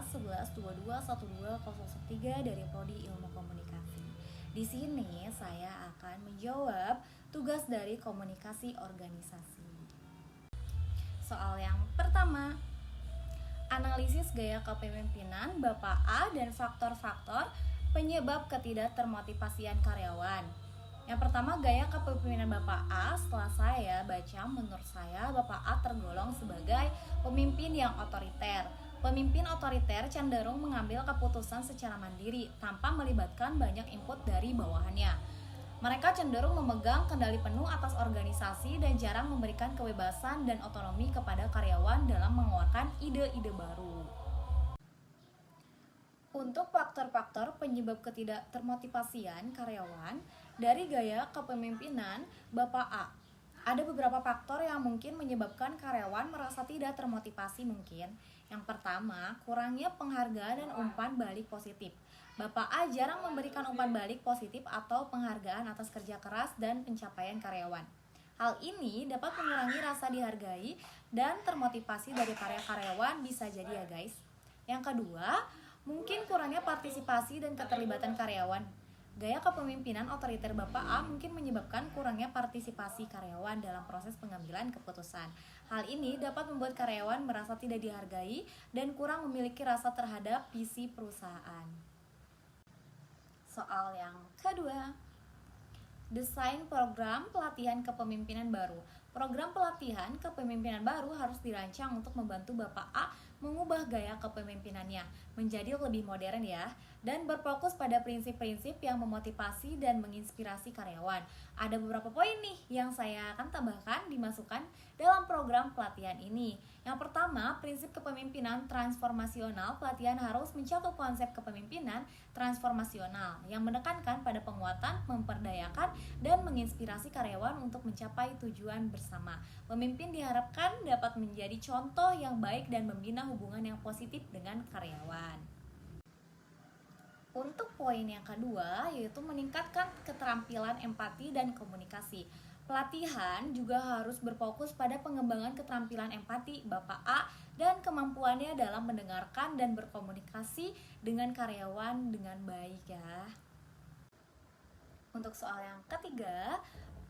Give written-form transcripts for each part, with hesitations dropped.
1122120113 dari Prodi Ilmu Komunikasi. Di sini saya akan menjawab tugas dari komunikasi organisasi. Soal yang pertama, analisis gaya kepemimpinan Bapak A dan faktor-faktor penyebab ketidaktermotivasian karyawan. Yang pertama, gaya kepemimpinan Bapak A. Setelah saya baca, menurut saya Bapak A tergolong sebagai pemimpin yang otoriter. Pemimpin otoriter cenderung mengambil keputusan secara mandiri tanpa melibatkan banyak input dari bawahannya. Mereka cenderung memegang kendali penuh atas organisasi dan jarang memberikan kebebasan dan otonomi kepada karyawan dalam mengeluarkan ide-ide baru. Untuk faktor-faktor penyebab ketidaktermotivasian karyawan dari gaya kepemimpinan Bapak A, ada beberapa faktor yang mungkin menyebabkan karyawan merasa tidak termotivasi mungkin. Yang pertama, kurangnya penghargaan dan umpan balik positif. Bapak A jarang memberikan umpan balik positif atau penghargaan atas kerja keras dan pencapaian karyawan. Hal ini dapat mengurangi rasa dihargai dan termotivasi dari para karyawan, bisa jadi ya guys. Yang kedua, mungkin kurangnya partisipasi dan keterlibatan karyawan. Gaya kepemimpinan otoriter Bapak A mungkin menyebabkan kurangnya partisipasi karyawan dalam proses pengambilan keputusan. Hal ini dapat membuat karyawan merasa tidak dihargai dan kurang memiliki rasa terhadap visi perusahaan. Soal yang kedua, desain program pelatihan kepemimpinan baru. Program pelatihan kepemimpinan baru harus dirancang untuk membantu Bapak A mengubah gaya kepemimpinannya menjadi lebih modern ya, dan berfokus pada prinsip-prinsip yang memotivasi dan menginspirasi karyawan. Ada beberapa poin nih yang saya akan tambahkan dimasukkan dalam program pelatihan ini. Yang pertama, prinsip kepemimpinan transformasional. Pelatihan harus mencakup konsep kepemimpinan transformasional yang menekankan pada penguatan, memperdayakan, dan menginspirasi karyawan untuk mencapai tujuan bersama. Pemimpin diharapkan dapat menjadi contoh yang baik dan membina hubungan yang positif dengan karyawan. Untuk poin yang kedua, yaitu meningkatkan keterampilan empati dan komunikasi. Pelatihan juga harus berfokus pada pengembangan keterampilan empati Bapak A dan kemampuannya dalam mendengarkan dan berkomunikasi dengan karyawan dengan baik ya. Untuk soal yang ketiga,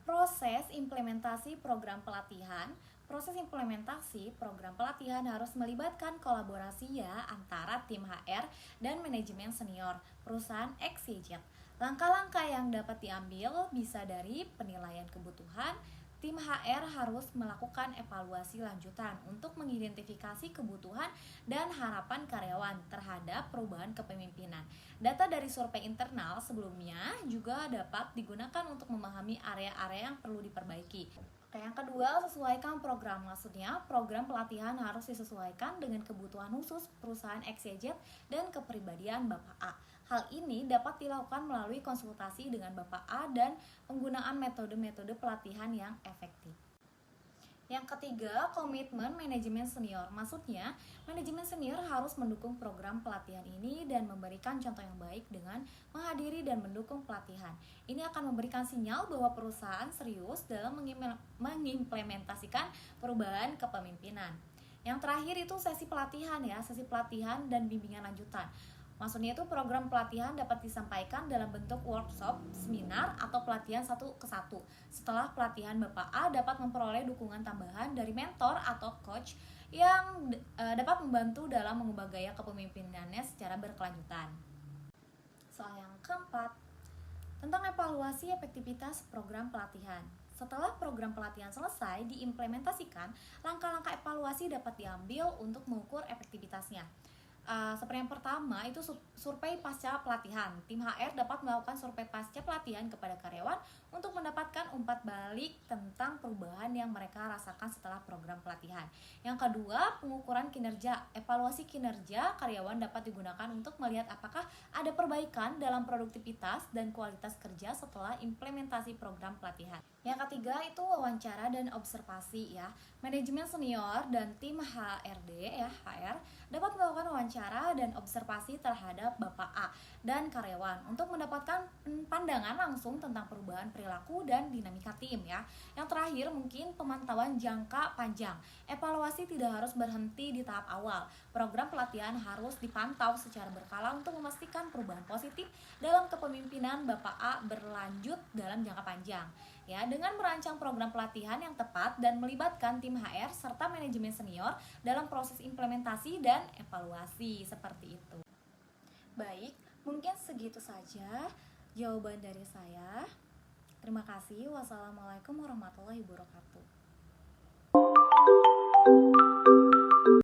proses implementasi program pelatihan. Proses implementasi program pelatihan harus melibatkan kolaborasi ya antara tim HR dan manajemen senior perusahaan XYZ. Langkah-langkah yang dapat diambil bisa dari penilaian kebutuhan. Tim HR harus melakukan evaluasi lanjutan untuk mengidentifikasi kebutuhan dan harapan karyawan terhadap perubahan kepemimpinan. Data dari survei internal sebelumnya juga dapat digunakan untuk memahami area-area yang perlu diperbaiki. Oke, yang kedua, sesuaikan program. Maksudnya, program pelatihan harus disesuaikan dengan kebutuhan khusus perusahaan XYZ dan kepribadian Bapak A. Hal ini dapat dilakukan melalui konsultasi dengan Bapak A dan penggunaan metode-metode pelatihan yang efektif. Yang ketiga, komitmen manajemen senior. Maksudnya, manajemen senior harus mendukung program pelatihan ini dan memberikan contoh yang baik dengan menghadiri dan mendukung pelatihan. Ini akan memberikan sinyal bahwa perusahaan serius dalam mengimplementasikan perubahan kepemimpinan. Yang terakhir itu sesi pelatihan ya, sesi pelatihan dan bimbingan lanjutan. Maksudnya itu program pelatihan dapat disampaikan dalam bentuk workshop, seminar, atau pelatihan 1-1. Setelah pelatihan, Bapak A dapat memperoleh dukungan tambahan dari mentor atau coach yang dapat membantu dalam mengubah gaya kepemimpinannya secara berkelanjutan. Soal yang keempat, tentang evaluasi efektivitas program pelatihan. Setelah program pelatihan selesai diimplementasikan, langkah-langkah evaluasi dapat diambil untuk mengukur efektivitasnya. Seperti yang pertama itu survei pasca pelatihan. Tim HR dapat melakukan survei pasca pelatihan kepada karyawan untuk mendapatkan umpan balik tentang perubahan yang mereka rasakan setelah program pelatihan. Yang kedua, pengukuran kinerja. Evaluasi kinerja karyawan dapat digunakan untuk melihat apakah ada perbaikan dalam produktivitas dan kualitas kerja setelah implementasi program pelatihan. Yang ketiga itu wawancara dan observasi ya. Manajemen senior dan tim HR dapat melakukan wawancara dan observasi terhadap terhadap Bapak A dan karyawan untuk mendapatkan pandangan langsung tentang perubahan perilaku dan dinamika tim ya. Yang terakhir mungkin pemantauan jangka panjang. Evaluasi tidak harus berhenti di tahap awal. Program pelatihan harus dipantau secara berkala untuk memastikan perubahan positif dalam kepemimpinan Bapak A berlanjut dalam jangka panjang. Ya, dengan merancang program pelatihan yang tepat dan melibatkan tim HR serta manajemen senior dalam proses implementasi dan evaluasi seperti itu. Baik, mungkin segitu saja jawaban dari saya. Terima kasih. Wassalamualaikum warahmatullahi wabarakatuh.